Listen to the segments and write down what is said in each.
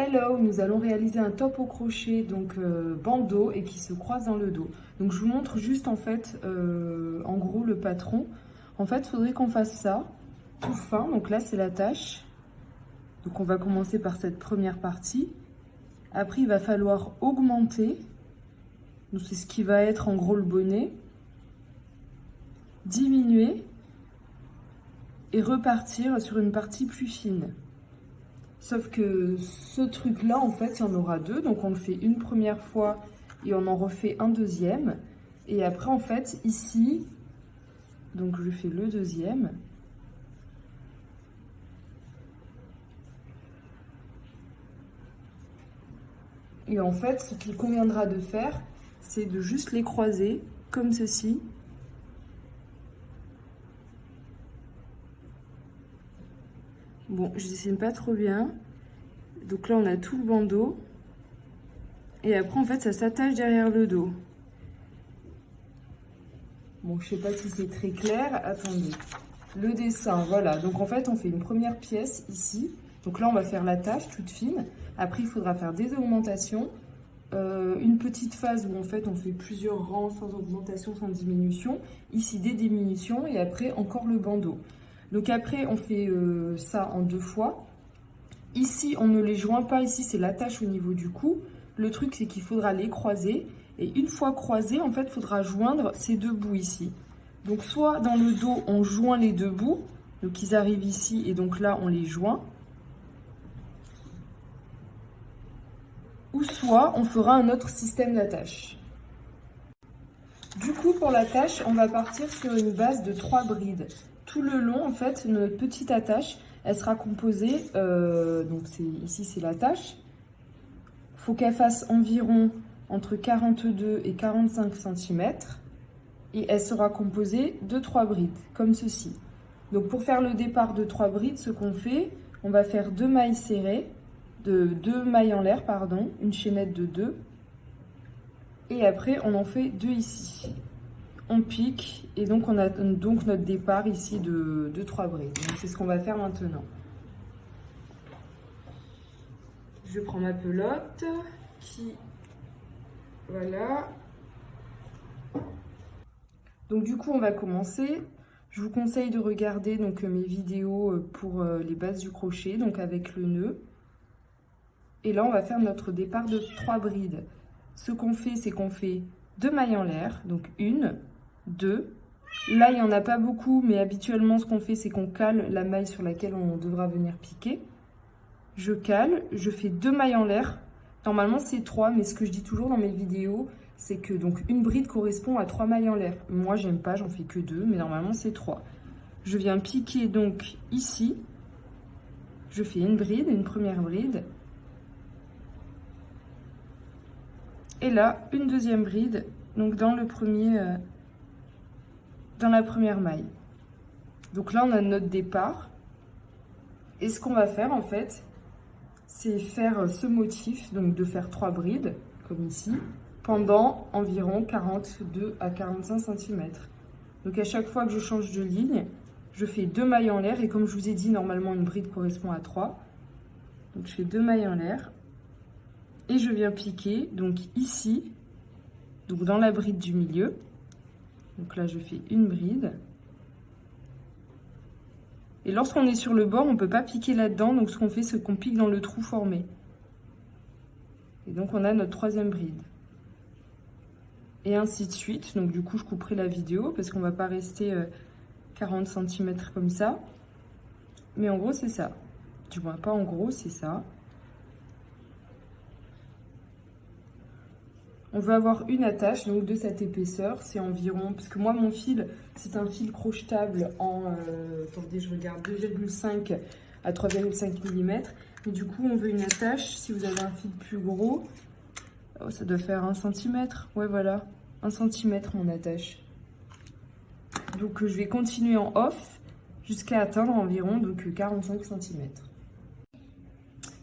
Hello, nous allons réaliser un top au crochet, donc bandeau et qui se croise dans le dos. Donc je vous montre juste en fait, en gros le patron. En fait, il faudrait qu'on fasse ça, tout fin. Donc là, c'est la tâche. Donc on va commencer par cette première partie. Après, il va falloir augmenter. Donc c'est ce qui va être en gros le bonnet. Diminuer et repartir sur une partie plus fine. Sauf que ce truc-là, en fait, il y en aura deux. Donc, on le fait une première fois et on en refait un deuxième. Et après, en fait, ici, donc je fais le deuxième. Et en fait, ce qu'il conviendra de faire, c'est de juste les croiser comme ceci. Bon, je dessine pas trop bien. Donc là, on a tout le bandeau. Et après, en fait, ça s'attache derrière le dos. Bon, je sais pas si c'est très clair. Attendez. Le dessin, voilà. Donc en fait, on fait une première pièce ici. Donc là, on va faire la tâche toute fine. Après, il faudra faire des augmentations. Une petite phase où en fait, on fait plusieurs rangs sans augmentation, sans diminution. Ici, des diminutions. Et après, encore le bandeau. Donc après, on fait ça en deux fois. Ici, on ne les joint pas. Ici, c'est l'attache au niveau du cou. Le truc, c'est qu'il faudra les croiser. Et une fois croisés, en fait, il faudra joindre ces deux bouts ici. Donc, soit dans le dos, on joint les deux bouts. Donc, ils arrivent ici et donc là, on les joint. Ou soit, on fera un autre système d'attache. Du coup, pour l'attache, on va partir sur une base de 3 brides. Tout le long, en fait, notre petite attache, elle sera composée, donc ici c'est l'attache. Il faut qu'elle fasse environ entre 42 et 45 cm. Et elle sera composée de 3 brides, comme ceci. Donc pour faire le départ de 3 brides, ce qu'on fait, on va faire 2 mailles serrées, deux mailles en l'air, pardon, une chaînette de 2. Et après, on en fait 2 ici. On pique et donc on a donc notre départ ici de 3 brides. Donc c'est ce qu'on va faire maintenant. Je prends ma pelote qui... Voilà. Donc du coup, on va commencer. Je vous conseille de regarder donc mes vidéos pour les bases du crochet, donc avec le nœud. Et là, on va faire notre départ de 3 brides. Ce qu'on fait, c'est qu'on fait 2 mailles en l'air, donc 1, 2. Là, il n'y en a pas beaucoup, mais habituellement, ce qu'on fait, c'est qu'on cale la maille sur laquelle on devra venir piquer. Je cale, je fais 2 mailles en l'air. Normalement, c'est 3, mais ce que je dis toujours dans mes vidéos, c'est que donc une bride correspond à 3 mailles en l'air. Moi, j'aime pas, j'en fais que 2, mais normalement, c'est 3. Je viens piquer donc ici. Je fais une bride, une première bride. Et là, une deuxième bride, donc dans la première maille. Donc là, on a notre départ. Et ce qu'on va faire, en fait, c'est faire ce motif, donc de faire 3 brides, comme ici, pendant environ 42 à 45 cm. Donc à chaque fois que je change de ligne, je fais 2 mailles en l'air. Et comme je vous ai dit, normalement, une bride correspond à 3. Donc je fais 2 mailles en l'air. Et je viens piquer, donc ici, donc dans la bride du milieu. Donc là, je fais une bride. Et lorsqu'on est sur le bord, on ne peut pas piquer là-dedans. Donc ce qu'on fait, c'est qu'on pique dans le trou formé. Et donc on a notre troisième bride. Et ainsi de suite. Donc du coup, je couperai la vidéo parce qu'on ne va pas rester 40 cm comme ça. Mais en gros, c'est ça. Du moins, pas en gros, c'est ça. On va avoir une attache donc de cette épaisseur, c'est environ, parce que moi mon fil c'est un fil crochetable en, attendez je regarde, 2,5 à 3,5 mm. Et du coup on veut une attache, si vous avez un fil plus gros, oh, ça doit faire 1 cm, ouais voilà, 1 cm mon attache. Donc je vais continuer en off jusqu'à atteindre environ donc 45 cm.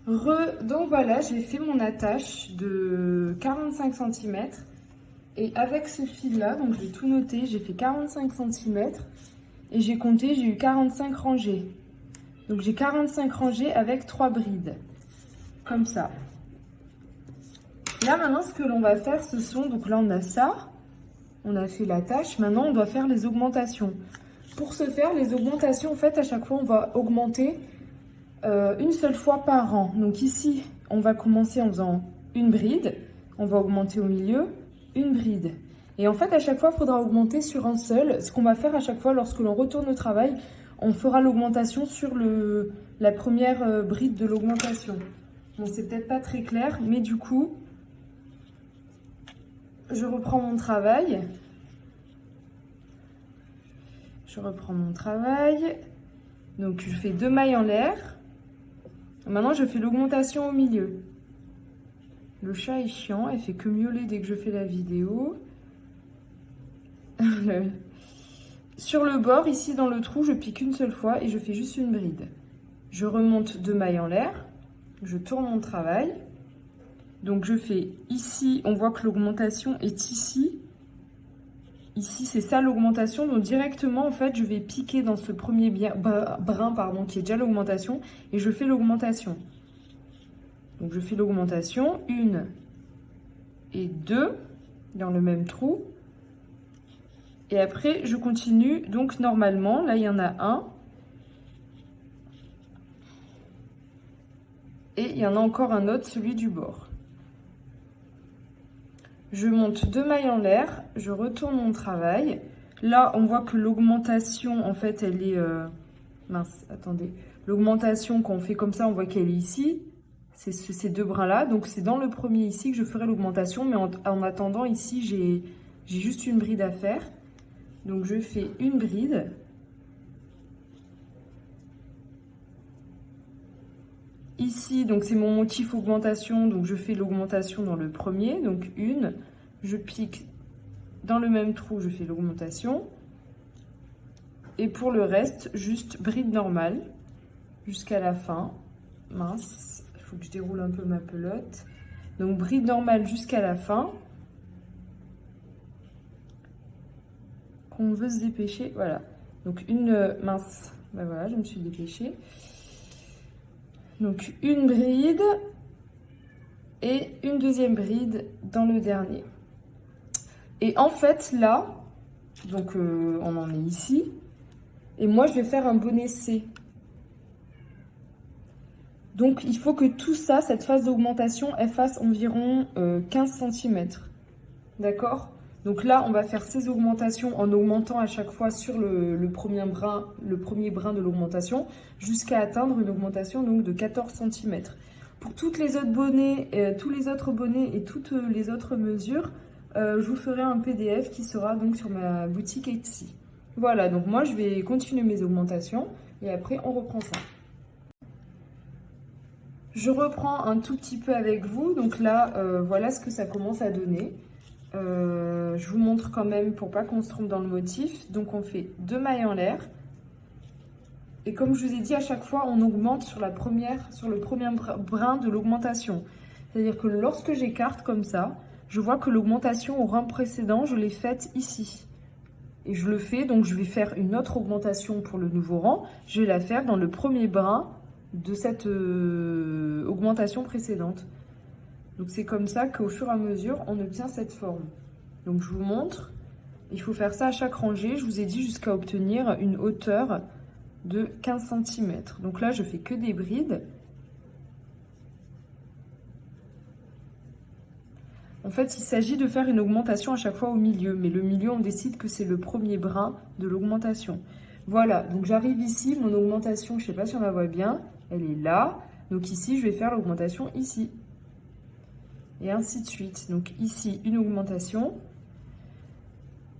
Donc voilà, j'ai fait mon attache de 45 cm et avec ce fil là, donc j'ai tout noté, j'ai fait 45 cm et j'ai compté, j'ai eu 45 rangées. Donc j'ai 45 rangées avec 3 brides. comme ça. Là, maintenant, ce que l'on va faire, ce sont... Donc là, on a ça. On a fait l'attache. Maintenant, on doit faire les augmentations. Pour ce faire, les augmentations, en fait, à chaque fois, on va augmenter une seule fois par rang. Donc ici, on va commencer en faisant une bride. On va augmenter au milieu, une bride. Et en fait, à chaque fois, il faudra augmenter sur un seul. Ce qu'on va faire à chaque fois, lorsque l'on retourne au travail, on fera l'augmentation sur la première bride de l'augmentation. Bon, c'est peut-être pas très clair, mais du coup, je reprends mon travail. Je reprends mon travail. Donc, je fais 2 mailles en l'air. Maintenant, je fais l'augmentation au milieu. Le chat est chiant, elle fait que miauler dès que je fais la vidéo. Sur le bord, ici dans le trou, je pique une seule fois et je fais juste une bride. Je remonte 2 mailles en l'air. Je tourne mon travail. Donc, je fais ici, on voit que l'augmentation est ici. Ici, c'est ça l'augmentation. Donc, directement, en fait, je vais piquer dans ce premier brin, pardon, qui est déjà l'augmentation. Et je fais l'augmentation. Donc, je fais l'augmentation. 1 et 2 dans le même trou. Et après, je continue. Donc, normalement, là, il y en a un. Et il y en a encore un autre, celui du bord. Je monte 2 mailles en l'air, je retourne mon travail. Là, on voit que l'augmentation, en fait, elle est... mince, attendez. L'augmentation, quand on fait comme ça, on voit qu'elle est ici. C'est ces 2 brins-là. Donc, c'est dans le premier ici que je ferai l'augmentation. Mais en attendant, ici, j'ai juste une bride à faire. Donc, je fais une bride. Ici, donc c'est mon motif augmentation, donc je fais l'augmentation dans le premier, donc une, je pique dans le même trou, je fais l'augmentation. Et pour le reste, juste bride normale jusqu'à la fin. Mince, il faut que je déroule un peu ma pelote. Donc bride normale jusqu'à la fin. Qu'on veut se dépêcher, voilà. Donc une mince, ben voilà, je me suis dépêchée. Donc une bride et une deuxième bride dans le dernier. Et en fait là, donc on en est ici. Et moi je vais faire un bonnet C. Donc il faut que tout ça, cette phase d'augmentation, elle fasse environ 15 cm. D'accord ? Donc là, on va faire ces augmentations en augmentant à chaque fois sur le premier brin de l'augmentation jusqu'à atteindre une augmentation donc de 14 cm. Pour toutes les autres bonnets, tous les autres bonnets et toutes les autres mesures, je vous ferai un PDF qui sera donc sur ma boutique Etsy. Voilà, donc moi je vais continuer mes augmentations et après on reprend ça. Je reprends un tout petit peu avec vous, donc là voilà ce que ça commence à donner. Je vous montre quand même pour pas qu'on se trompe dans le motif. Donc on fait 2 mailles en l'air. Et comme je vous ai dit, à chaque fois, on augmente sur le premier brin de l'augmentation. C'est-à-dire que lorsque j'écarte comme ça, je vois que l'augmentation au rang précédent, je l'ai faite ici. Et je le fais, donc je vais faire une autre augmentation pour le nouveau rang. Je vais la faire dans le premier brin de cette augmentation précédente. Donc c'est comme ça qu'au fur et à mesure, on obtient cette forme. Donc je vous montre, il faut faire ça à chaque rangée. Je vous ai dit jusqu'à obtenir une hauteur de 15 cm. Donc là, je fais que des brides. En fait, il s'agit de faire une augmentation à chaque fois au milieu. Mais le milieu, on décide que c'est le premier brin de l'augmentation. Voilà, donc j'arrive ici, mon augmentation, je ne sais pas si on la voit bien, elle est là. Donc ici, je vais faire l'augmentation ici. Et ainsi de suite. Donc ici, une augmentation.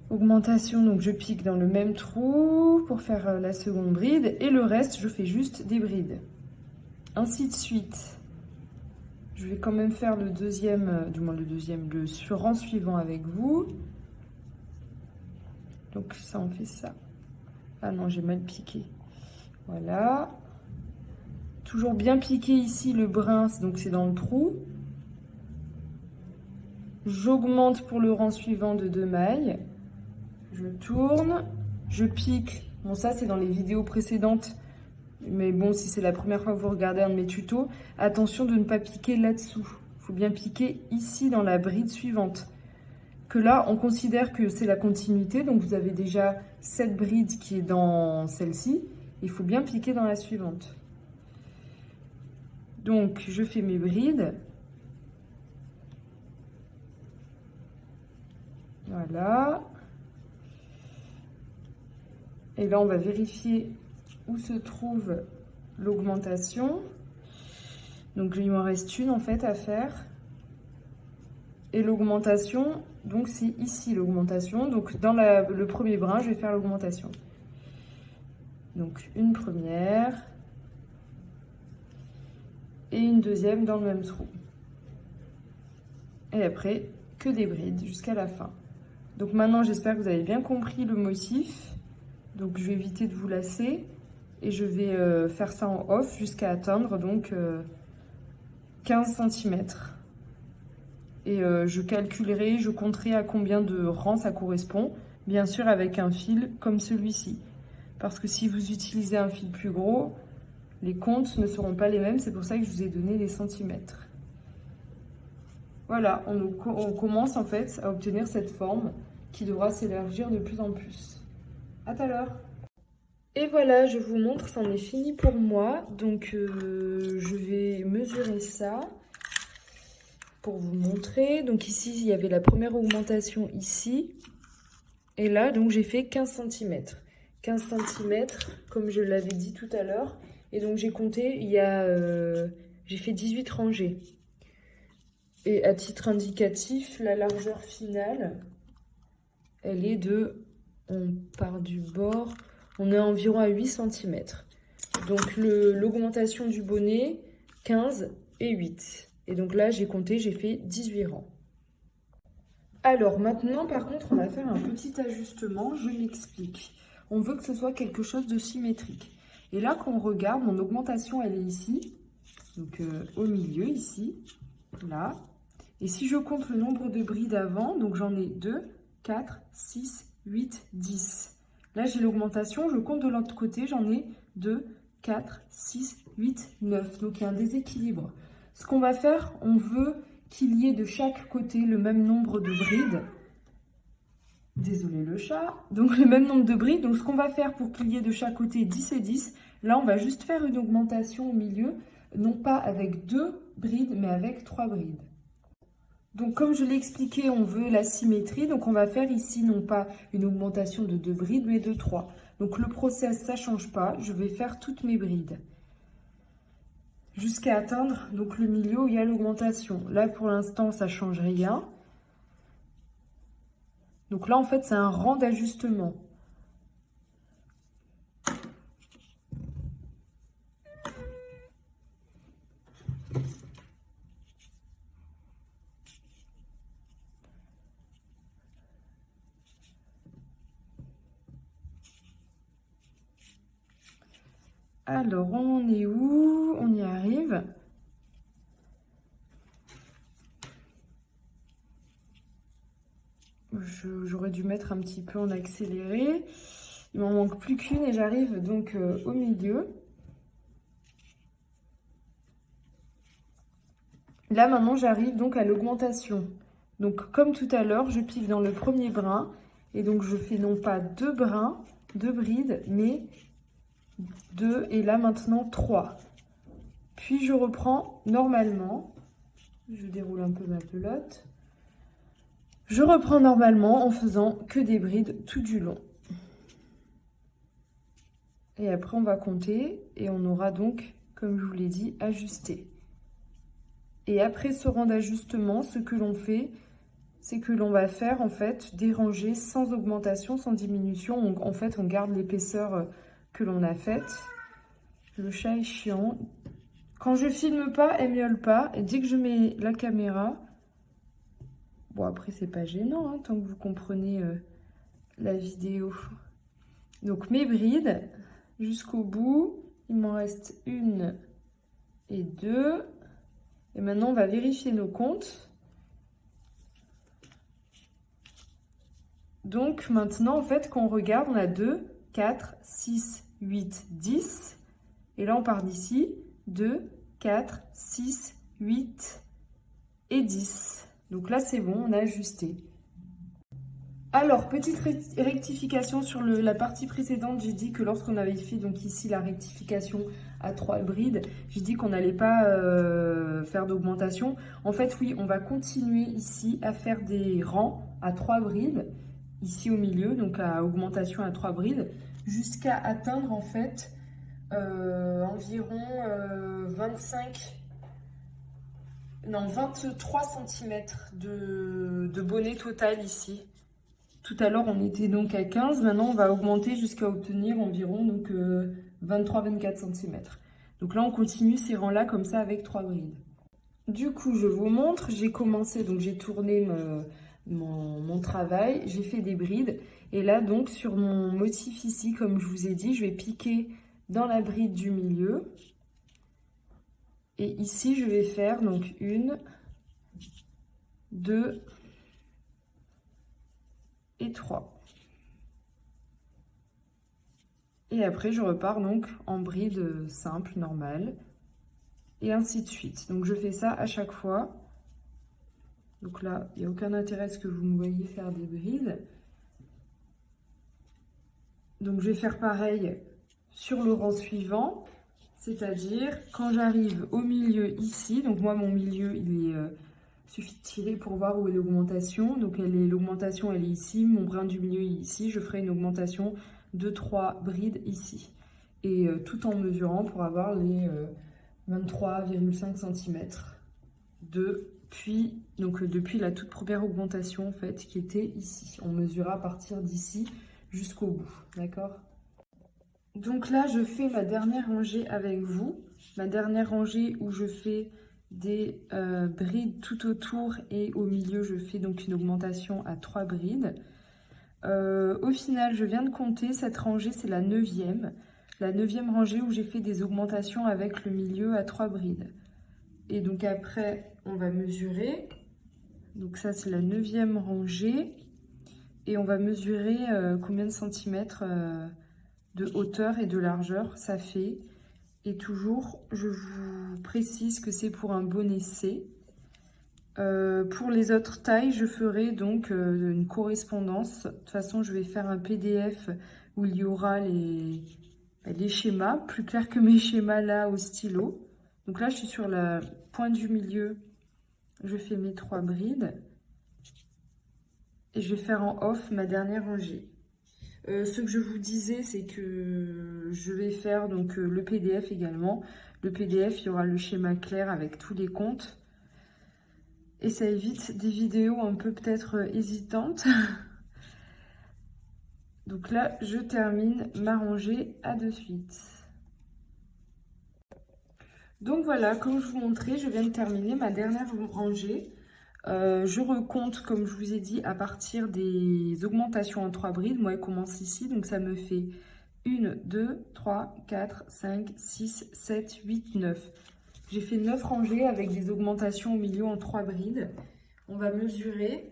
Augmentation, donc je pique dans le même trou pour faire la seconde bride. Et le reste, je fais juste des brides. Ainsi de suite. Je vais quand même faire le deuxième, du moins le rang suivant avec vous. Donc ça, on fait ça. Ah non, j'ai mal piqué. Voilà. Toujours bien piqué ici le brin, donc c'est dans le trou. J'augmente pour le rang suivant de 2 mailles. Je tourne, je pique. Bon, ça, c'est dans les vidéos précédentes. Mais bon, si c'est la première fois que vous regardez un de mes tutos, attention de ne pas piquer là-dessous. Il faut bien piquer ici dans la bride suivante. Que là, on considère que c'est la continuité. Donc, vous avez déjà cette bride qui est dans celle-ci. Il faut bien piquer dans la suivante. Donc, je fais mes brides. Voilà. Et là, on va vérifier où se trouve l'augmentation. Donc, il m'en reste une en fait à faire. Et l'augmentation, donc c'est ici l'augmentation. Donc, dans le premier brin, je vais faire l'augmentation. Donc, une première. Et une deuxième dans le même trou. Et après, que des brides jusqu'à la fin. Donc maintenant, j'espère que vous avez bien compris le motif. Donc je vais éviter de vous lasser. Et je vais faire ça en off jusqu'à atteindre donc 15 cm. Et je calculerai, je compterai à combien de rangs ça correspond. Bien sûr avec un fil comme celui-ci. Parce que si vous utilisez un fil plus gros, les comptes ne seront pas les mêmes. C'est pour ça que je vous ai donné les centimètres. Voilà, on commence en fait à obtenir cette forme qui devra s'élargir de plus en plus. À tout à l'heure. Et voilà, je vous montre, c'en est fini pour moi. Donc je vais mesurer ça pour vous montrer. Donc ici, il y avait la première augmentation ici. Et là, donc j'ai fait 15 cm. 15 cm, comme je l'avais dit tout à l'heure. Et donc j'ai compté, j'ai fait 18 rangées. Et à titre indicatif, la largeur finale, elle est on part du bord, on est environ à 8 cm. Donc l'augmentation du bonnet, 15 et 8. Et donc là, j'ai compté, j'ai fait 18 rangs. Alors maintenant, par contre, on va faire un petit ajustement, je m'explique. On veut que ce soit quelque chose de symétrique. Et là, quand on regarde, mon augmentation, elle est ici, donc au milieu, ici, là. Et si je compte le nombre de brides avant, donc j'en ai 2, 4, 6, 8, 10. Là, j'ai l'augmentation, je compte de l'autre côté, j'en ai 2, 4, 6, 8, 9. Donc, il y a un déséquilibre. Ce qu'on va faire, on veut qu'il y ait de chaque côté le même nombre de brides. Désolé le chat. Donc, le même nombre de brides. Donc, ce qu'on va faire pour qu'il y ait de chaque côté 10 et 10, là, on va juste faire une augmentation au milieu, non pas avec 2 brides, mais avec 3 brides. Donc, comme je l'ai expliqué, on veut la symétrie. Donc, on va faire ici, non pas une augmentation de 2 brides, mais de 3. Donc, le process, ça ne change pas. Je vais faire toutes mes brides. Jusqu'à atteindre donc le milieu où il y a l'augmentation. Là, pour l'instant, ça ne change rien. Donc là, en fait, c'est un rang d'ajustement. Alors, on est où? On y arrive. J'aurais dû mettre un petit peu en accéléré. Il m'en manque plus qu'une et j'arrive donc au milieu. Là, maintenant, j'arrive donc à l'augmentation. Donc, comme tout à l'heure, je pile dans le premier brin. Et donc, je fais non pas 2 brins, 2 brides, mais 2 et là maintenant 3. Puis je reprends normalement. Je déroule un peu ma pelote. Je reprends normalement en faisant que des brides tout du long. Et après on va compter et on aura donc, comme je vous l'ai dit, ajusté. Et après ce rang d'ajustement, ce que l'on fait, c'est que l'on va faire en fait des rangées sans augmentation, sans diminution. En fait, on garde l'épaisseur que l'on a faite. Le chat est chiant. Quand je filme pas, elle miaule pas. Et dès que je mets la caméra, bon après c'est pas gênant, hein, tant que vous comprenez la vidéo. Donc mes brides jusqu'au bout, il m'en reste 1 et 2. Et maintenant on va vérifier nos comptes. Donc maintenant en fait quand on regarde, on a 2, 4, 6, 8, 10. Et là, on part d'ici, 2, 4, 6, 8 et 10. Donc là, c'est bon, on a ajusté. Alors, petite rectification sur la partie précédente, j'ai dit que lorsqu'on avait fait donc ici la rectification à 3 brides, j'ai dit qu'on n'allait pas faire d'augmentation. En fait, oui, on va continuer ici à faire des rangs à 3 brides, ici au milieu, donc à augmentation à 3 brides, jusqu'à atteindre en fait environ 23 cm de bonnet total ici. Tout à l'heure, on était donc à 15. Maintenant, on va augmenter jusqu'à obtenir environ 23-24 cm. Donc là, on continue ces rangs-là comme ça avec 3 brides. Du coup, je vous montre. J'ai commencé, donc j'ai tourné mon travail. J'ai fait des brides. Et là, donc, sur mon motif ici, comme je vous ai dit, je vais piquer dans la bride du milieu. Et ici, je vais faire donc 1, 2 et 3. Et après, je repars donc en bride simple, normale, et ainsi de suite. Donc, je fais ça à chaque fois. Donc là, il n'y a aucun intérêt à ce que vous me voyez faire des brides. Donc, je vais faire pareil sur le rang suivant, c'est-à-dire quand j'arrive au milieu ici, donc moi, mon milieu, il est... suffit de tirer pour voir où est l'augmentation. Donc l'augmentation, elle est ici, mon brin du milieu est ici. Je ferai une augmentation de 3 brides ici. Et tout en mesurant pour avoir les 23,5 cm depuis la toute première augmentation en fait qui était ici. On mesura à partir d'ici jusqu'au bout, d'accord? Donc là, je fais ma dernière rangée avec vous. Ma dernière rangée où je fais des brides tout autour et au milieu, je fais donc une augmentation à 3 brides. Au final, je viens de compter, cette rangée, c'est la 9e. La 9e rangée où j'ai fait des augmentations avec le milieu à 3 brides. Et donc après, on va mesurer. Donc ça, c'est la 9e rangée. Et on va mesurer combien de centimètres de hauteur et de largeur ça fait. Et toujours, je vous précise que c'est pour un bonnet C. Pour les autres tailles, je ferai donc une correspondance. De toute façon, je vais faire un PDF où il y aura les schémas, plus clair que mes schémas là au stylo. Donc là, je suis sur la pointe du milieu. Je fais mes 3 brides. Et je vais faire en off ma dernière rangée. Ce que je vous disais, c'est que je vais faire donc le PDF également. Le PDF, il y aura le schéma clair avec tous les comptes. Et ça évite des vidéos un peu peut-être hésitantes. Donc là, je termine ma rangée à de suite. Donc voilà, comme je vous montrais, je viens de terminer ma dernière rangée. Je recompte, comme je vous ai dit, à partir des augmentations en 3 brides. Moi, elle commence ici, donc ça me fait 1, 2, 3, 4, 5, 6, 7, 8, 9. J'ai fait 9 rangées avec des augmentations au milieu en 3 brides. On va mesurer.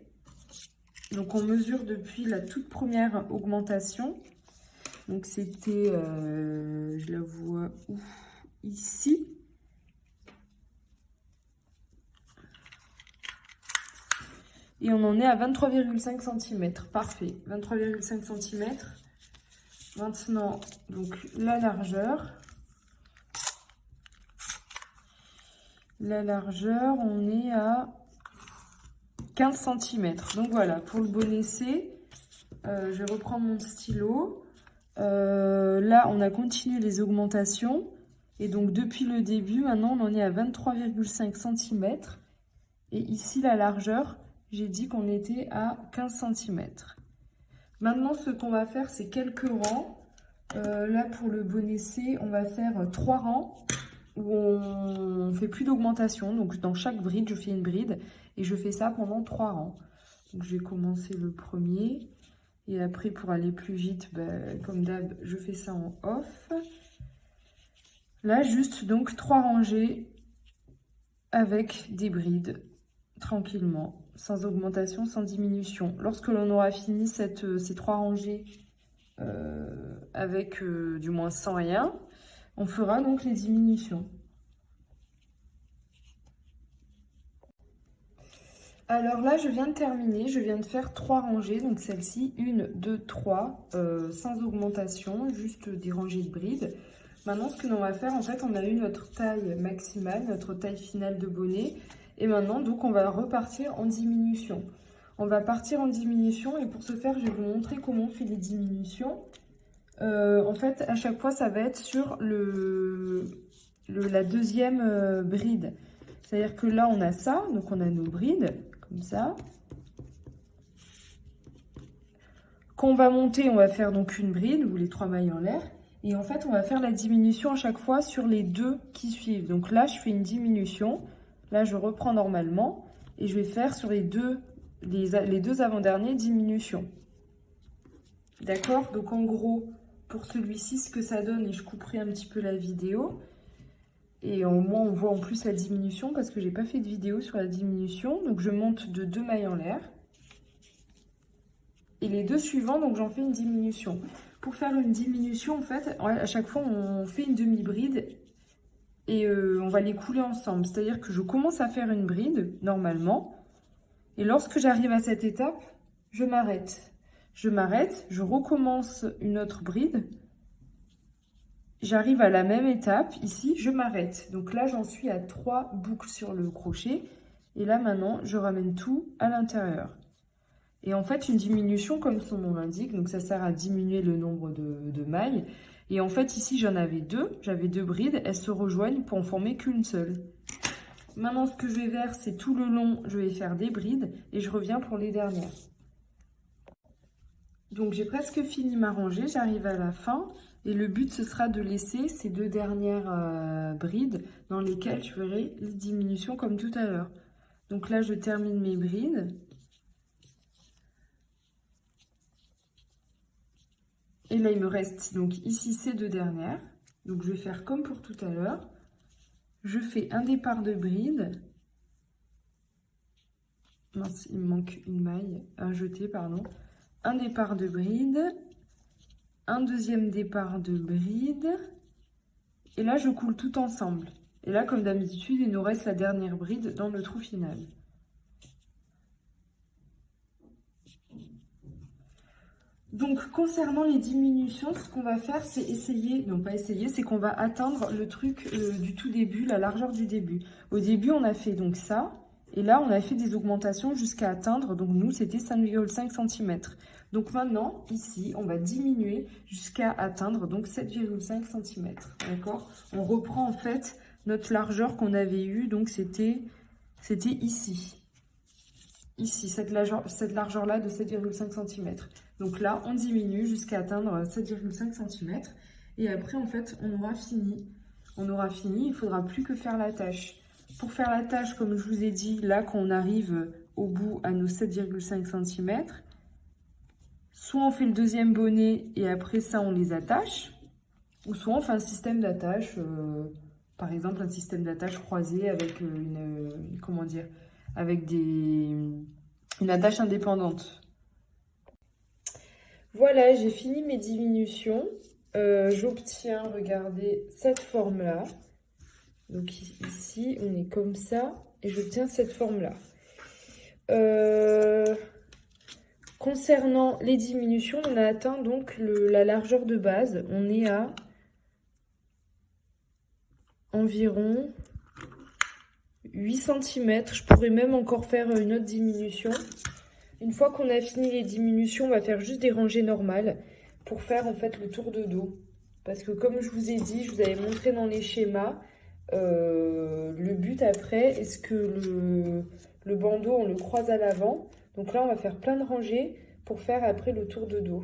Donc, on mesure depuis la toute première augmentation. Donc, c'était, je la vois où? Ici. Et on en est à 23,5 cm. Parfait. 23,5 cm. Maintenant, donc la largeur. La largeur, on est à 15 cm. Donc voilà, pour le bonnet C, je reprends mon stylo. Là, on a continué les augmentations. Et donc, depuis le début, maintenant, on en est à 23,5 cm. Et ici, la largeur, j'ai dit qu'on était à 15 cm. Maintenant, ce qu'on va faire, c'est quelques rangs. Là, pour le bonnet C, on va faire 3 rangs où on ne fait plus d'augmentation. Donc, dans chaque bride, je fais une bride et je fais ça pendant 3 rangs. Donc, je vais commencer le premier. Et après, pour aller plus vite, comme d'hab, je fais ça en off. Là, juste donc 3 rangées avec des brides, tranquillement, sans augmentation, sans diminution. Lorsque l'on aura fini ces 3 rangées avec du moins sans rien, On fera donc les diminutions. Alors là, je viens de terminer, je viens de faire 3 rangées, donc celle-ci, 1, 2, 3, sans augmentation, juste des rangées de brides. Maintenant, ce que l'on va faire, en fait, on a eu notre taille maximale, notre taille finale de bonnet, et maintenant, donc, on va repartir en diminution. On va partir en diminution, et pour ce faire, je vais vous montrer comment on fait les diminutions. En fait, à chaque fois, ça va être sur la deuxième bride. C'est-à-dire que là, on a ça, donc on a nos brides, comme ça. Quand on va monter, on va faire donc une bride, ou les 3 mailles en l'air. Et en fait, on va faire la diminution à chaque fois sur les 2 qui suivent. Donc là, je fais une diminution. Là, je reprends normalement. Et je vais faire sur les deux avant-derniers diminutions. D'accord? Donc en gros, pour celui-ci, ce que ça donne, et je couperai un petit peu la vidéo. Et au moins, on voit en plus la diminution parce que j'ai pas fait de vidéo sur la diminution. Donc je monte de 2 mailles en l'air. Et les 2 suivants, donc j'en fais une diminution. Pour faire une diminution, en fait, à chaque fois, on fait une demi-bride et on va les couler ensemble. C'est-à-dire que je commence à faire une bride, normalement. Et lorsque j'arrive à cette étape, je m'arrête. Je m'arrête, je recommence une autre bride. J'arrive à la même étape, ici, je m'arrête. Donc là, j'en suis à 3 boucles sur le crochet. Et là, maintenant, je ramène tout à l'intérieur. Et en fait, une diminution, comme son nom l'indique, donc ça sert à diminuer le nombre de mailles. Et en fait, ici, j'en avais 2. J'avais 2 brides. Elles se rejoignent pour en former qu'une seule. Maintenant, ce que je vais faire, c'est tout le long, je vais faire des brides. Et je reviens pour les dernières. Donc, j'ai presque fini ma rangée. J'arrive à la fin. Et le but, ce sera de laisser ces 2 dernières brides dans lesquelles je ferai les diminutions comme tout à l'heure. Donc là, je termine mes brides. Et là, il me reste donc ici ces 2 dernières. Donc, je vais faire comme pour tout à l'heure. Je fais un départ de bride. Mince, il me manque une maille, un jeté, pardon. Un départ de bride. Un deuxième départ de bride. Et là, je coule tout ensemble. Et là, comme d'habitude, il nous reste la dernière bride dans le trou final. Donc, concernant les diminutions, ce qu'on va faire, c'est essayer, non pas essayer, c'est qu'on va atteindre le truc du tout début, la largeur du début. Au début, on a fait donc ça, et là, on a fait des augmentations jusqu'à atteindre, donc nous, c'était 5,5 cm. Donc maintenant, ici, on va diminuer jusqu'à atteindre donc 7,5 cm, d'accord? On reprend en fait notre largeur qu'on avait eue, donc c'était ici. Ici, cette largeur-là de 7,5 cm. Donc là, on diminue jusqu'à atteindre 7,5 cm. Et après, en fait, on aura fini. On aura fini, il ne faudra plus que faire la tâche. Pour faire la tâche, comme je vous ai dit, là, quand on arrive au bout à nos 7,5 cm, soit on fait le deuxième bonnet et après ça, on les attache, ou soit on fait un système d'attache, par exemple, un système d'attache croisé avec comment dire, avec une attache indépendante. Voilà, j'ai fini mes diminutions. J'obtiens, regardez, cette forme-là. Donc ici, on est comme ça, et j'obtiens cette forme-là. Concernant les diminutions, on a atteint donc la largeur de base. On est à environ 8 cm. Je pourrais même encore faire une autre diminution. Une fois qu'on a fini les diminutions, on va faire juste des rangées normales pour faire en fait le tour de dos. Parce que comme je vous ai dit, je vous avais montré dans les schémas, le but après, est-ce que le bandeau, on le croise à l'avant. Donc là, on va faire plein de rangées pour faire après le tour de dos.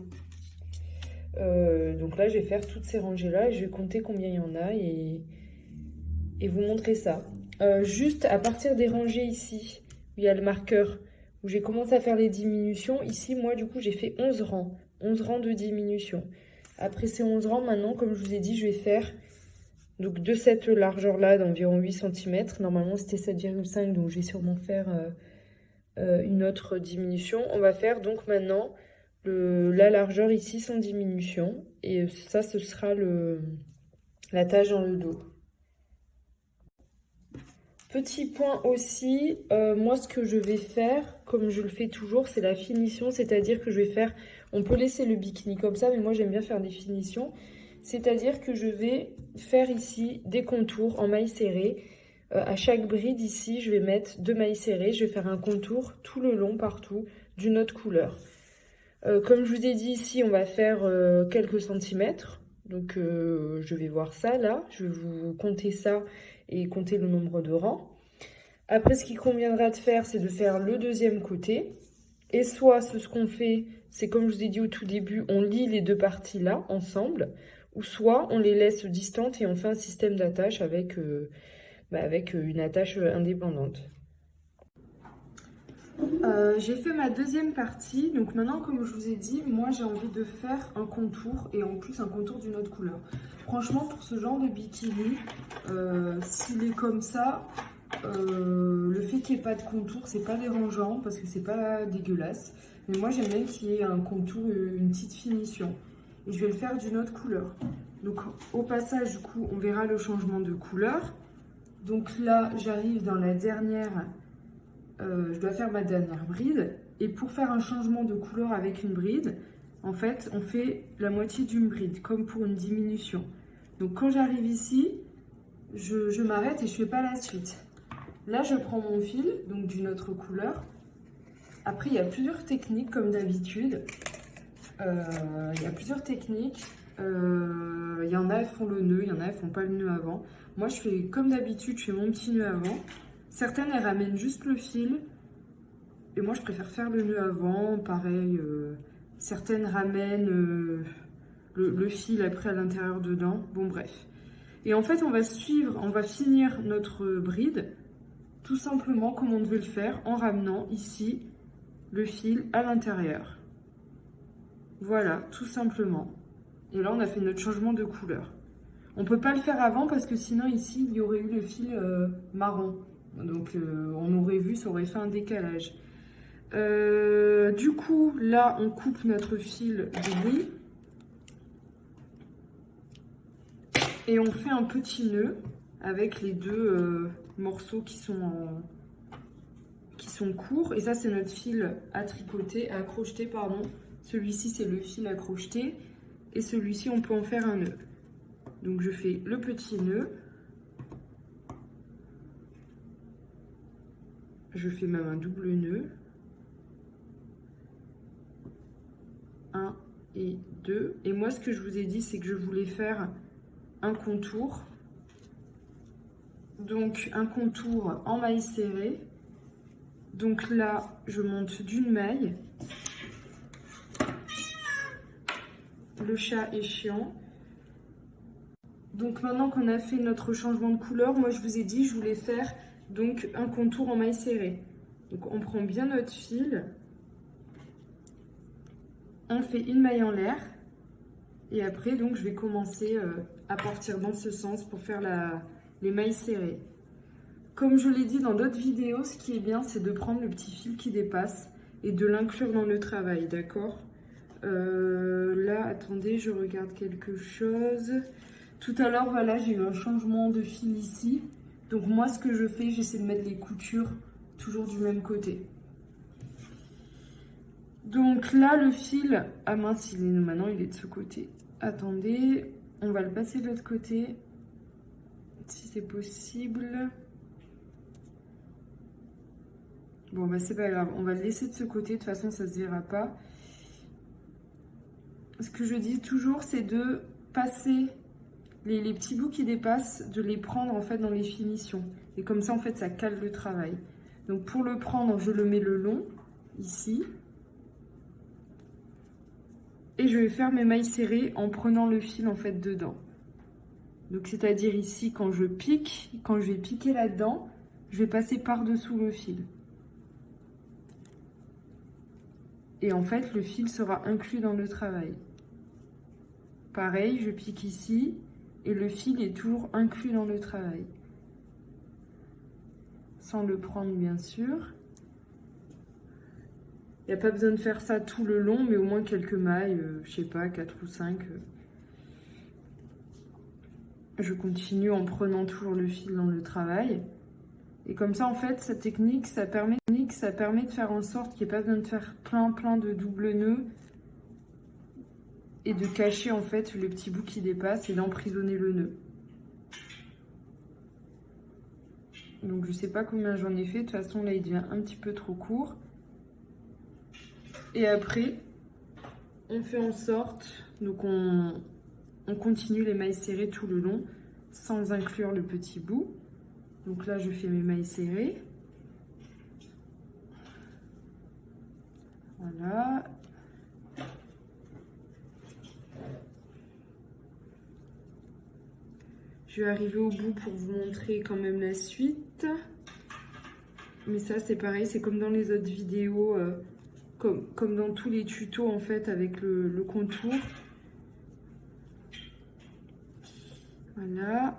Donc là, je vais faire toutes ces rangées-là et je vais compter combien il y en a et vous montrer ça. Juste à partir des rangées ici, où il y a le marqueur, où j'ai commencé à faire les diminutions. Ici, moi, du coup, j'ai fait 11 rangs. 11 rangs de diminution. Après ces 11 rangs, maintenant, comme je vous ai dit, je vais faire donc de cette largeur-là d'environ 8 cm. Normalement, c'était 7,5, donc je vais sûrement faire une autre diminution. On va faire donc maintenant la largeur ici sans diminution. Et ça, ce sera l'attache dans le dos. Petit point aussi, moi ce que je vais faire, comme je le fais toujours, c'est la finition, c'est-à-dire que je vais faire, on peut laisser le bikini comme ça, mais moi j'aime bien faire des finitions, c'est-à-dire que je vais faire ici des contours en mailles serrées. À chaque bride ici, je vais mettre 2 mailles serrées, je vais faire un contour tout le long partout d'une autre couleur. Comme je vous ai dit ici, on va faire quelques centimètres. Donc je vais voir ça là, je vais vous compter ça et compter le nombre de rangs. Après, ce qu'il conviendra de faire, c'est de faire le deuxième côté. Et soit ce qu'on fait, c'est comme je vous ai dit au tout début, on lie les deux parties là ensemble, ou soit on les laisse distantes et on fait un système d'attache avec, avec une attache indépendante. J'ai fait ma deuxième partie, donc maintenant comme je vous ai dit, moi j'ai envie de faire un contour et en plus un contour d'une autre couleur. Franchement pour ce genre de bikini, s'il est comme ça, le fait qu'il n'y ait pas de contour c'est pas dérangeant parce que c'est pas dégueulasse. Mais moi j'aime bien qu'il y ait un contour, une petite finition. Et je vais le faire d'une autre couleur. Donc au passage du coup on verra le changement de couleur. Donc là j'arrive dans la dernière... je dois faire ma dernière bride. Et pour faire un changement de couleur avec une bride, en fait, on fait la moitié d'une bride, comme pour une diminution. Donc quand j'arrive ici, je m'arrête et je fais pas la suite. Là, je prends mon fil, donc d'une autre couleur. Après, il y a plusieurs techniques, comme d'habitude. Il y a plusieurs techniques. Il y en a, elles font le nœud, il y en a, elles font pas le nœud avant. Moi, je fais comme d'habitude, je fais mon petit nœud avant. Certaines, elles ramènent juste le fil. Et moi, je préfère faire le nœud avant. Pareil, certaines ramènent le fil après à l'intérieur dedans. Bon, bref. Et en fait, on va finir notre bride tout simplement comme on devait le faire en ramenant ici le fil à l'intérieur. Voilà, tout simplement. Et là, on a fait notre changement de couleur. On peut pas le faire avant parce que sinon, ici, il y aurait eu le fil marron. Donc, on aurait vu, ça aurait fait un décalage. Du coup, là, on coupe notre fil de riz. Et on fait un petit nœud avec les deux morceaux qui sont courts. Et ça, c'est notre fil à tricoter, à crocheter, pardon. Celui-ci, c'est le fil à crocheter. Et celui-ci, on peut en faire un nœud. Donc, je fais le petit nœud. Je fais même un double nœud. 1 et 2. Et moi, ce que je vous ai dit, c'est que je voulais faire un contour. Donc, un contour en maille serrée. Donc là, je monte d'une maille. Le chat est chiant. Donc maintenant qu'on a fait notre changement de couleur, moi je vous ai dit, je voulais faire donc un contour en maille serrée. Donc on prend bien notre fil. On fait une maille en l'air. Et après, donc je vais commencer à partir dans ce sens pour faire les mailles serrées. Comme je l'ai dit dans d'autres vidéos, ce qui est bien, c'est de prendre le petit fil qui dépasse et de l'inclure dans le travail, d'accord ? Là, attendez, je regarde quelque chose. Tout à l'heure, voilà, j'ai eu un changement de fil ici. Donc moi, ce que je fais, j'essaie de mettre les coutures toujours du même côté. Donc là, le fil... Ah mince, maintenant, il est de ce côté. Attendez, on va le passer de l'autre côté, si c'est possible. Bon, bah c'est pas grave, on va le laisser de ce côté, de toute façon ça se verra pas. Ce que je dis toujours, c'est de passer les petits bouts qui dépassent, de les prendre en fait dans les finitions. Et comme ça, en fait, ça cale le travail. Donc pour le prendre, je le mets le long, ici. Et je vais faire mes mailles serrées en prenant le fil en fait dedans. Donc c'est-à-dire ici, quand je pique, quand je vais piquer là-dedans, je vais passer par-dessous le fil. Et en fait, le fil sera inclus dans le travail. Pareil, je pique ici et le fil est toujours inclus dans le travail. Sans le prendre, bien sûr. Il n'y a pas besoin de faire ça tout le long, mais au moins quelques mailles, je sais pas, 4 ou 5. je continue en prenant toujours le fil dans le travail. Et comme ça, en fait, cette technique, ça permet de faire en sorte qu'il n'y ait pas besoin de faire plein de doubles nœuds et de cacher en fait le petit bout qui dépasse et d'emprisonner le nœud. Donc je sais pas combien j'en ai fait, de toute façon là il devient un petit peu trop court. Et après, on fait en sorte, donc on continue les mailles serrées tout le long sans inclure le petit bout. Donc là je fais mes mailles serrées. Voilà. Je vais arriver au bout pour vous montrer quand même la suite. Mais ça c'est pareil, c'est comme dans les autres vidéos, comme dans tous les tutos en fait avec le contour. Voilà.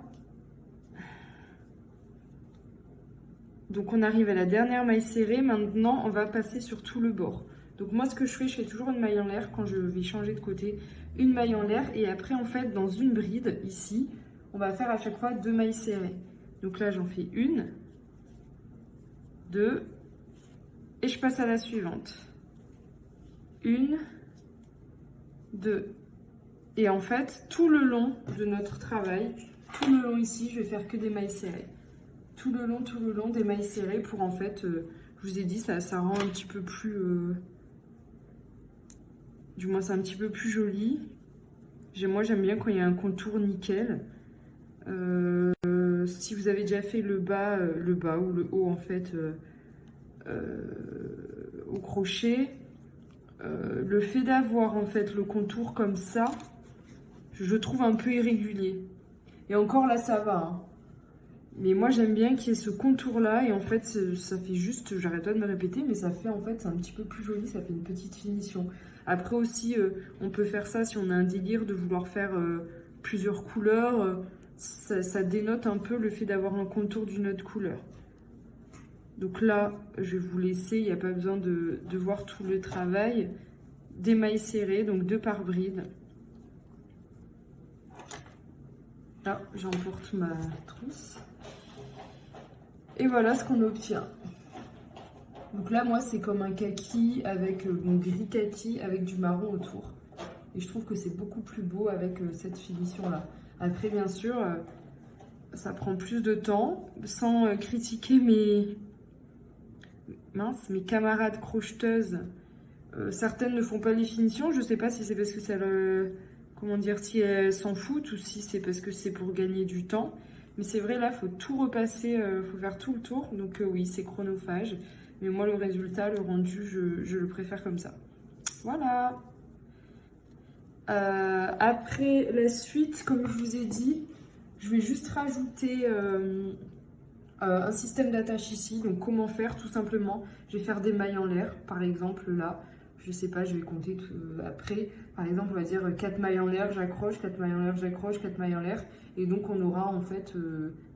Donc on arrive à la dernière maille serrée. Maintenant on va passer sur tout le bord. Donc moi ce que je fais toujours une maille en l'air quand je vais changer de côté. Une maille en l'air et après en fait dans une bride ici, on va faire à chaque fois 2 mailles serrées. Donc là j'en fais une, 2 et je passe à la suivante. 1, 2. Et en fait tout le long de notre travail, tout le long ici, je vais faire que des mailles serrées. Tout le long des mailles serrées pour en fait, je vous ai dit, ça rend un petit peu plus, du moins c'est un petit peu plus joli. Moi j'aime bien quand il y a un contour nickel. Si vous avez déjà fait le bas ou le haut en fait au crochet, le fait d'avoir en fait le contour comme ça, je trouve un peu irrégulier. Et encore là ça va, hein. Mais moi j'aime bien qu'il y ait ce contour là et en fait ça fait juste, j'arrête pas de me répéter, mais ça fait en fait c'est un petit peu plus joli, ça fait une petite finition. Après aussi on peut faire ça si on a un délire de vouloir faire plusieurs couleurs, ça dénote un peu le fait d'avoir un contour d'une autre couleur. Donc là je vais vous laisser, il n'y a pas besoin de voir tout le travail. Des mailles serrées, donc 2 par bride. Là j'emporte ma trousse. Et voilà ce qu'on obtient. Donc là, moi, c'est comme un kaki avec mon gris kaki avec du marron autour. Et je trouve que c'est beaucoup plus beau avec cette finition-là. Après, bien sûr, ça prend plus de temps. Sans critiquer mes camarades crocheteuses, certaines ne font pas les finitions. Je ne sais pas si c'est parce que ça comment dire, si elles s'en foutent ou si c'est parce que c'est pour gagner du temps. Mais c'est vrai, là, il faut tout repasser, faut faire tout le tour. Donc oui, c'est chronophage. Mais moi, le résultat, le rendu, je le préfère comme ça. Voilà. Après la suite, comme je vous ai dit, je vais juste rajouter un système d'attache ici. Donc comment faire? Tout simplement, je vais faire des mailles en l'air. Par exemple, là, je sais pas, je vais compter après. Par exemple, on va dire 4 mailles en l'air, j'accroche, 4 mailles en l'air, j'accroche, 4 mailles en l'air. Et donc, on aura en fait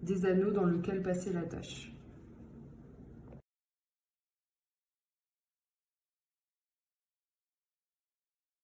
des anneaux dans lesquels passer l'attache.